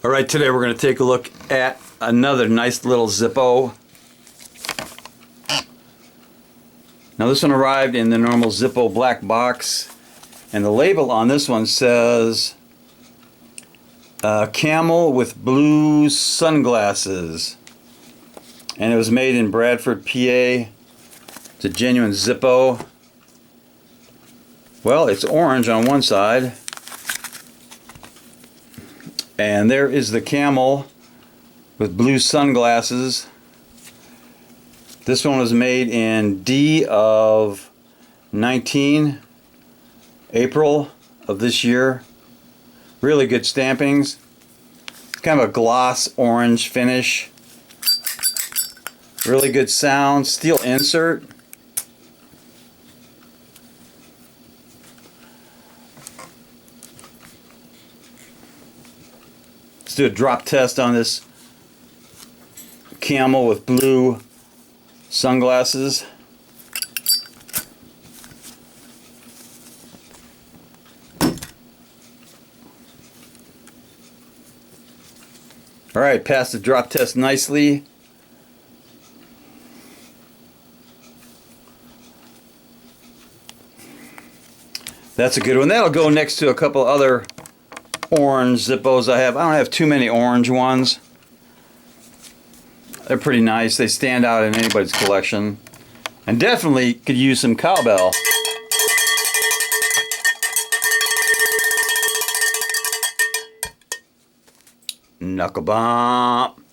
Alright, today we're going to take a look at another nice little Zippo. Now this one arrived in the normal Zippo black box, and the label on this one says Camel with blue sunglasses, and it was made in Bradford, PA. It's a genuine Zippo. Well, it's orange on one side, and there is the Camel with blue sunglasses. This one was made in D of 19, April of this year. Really good stampings. Kind of a gloss orange finish. Really good sound. Steel insert. Let's do a drop test on this Camel with blue sunglasses. Alright, passed the drop test nicely. That's a good one. That'll go next to a couple other orange Zippos I have. I don't have too many orange ones. They're pretty nice. They stand out in anybody's collection. And definitely could use some cowbell. Knuckle bump.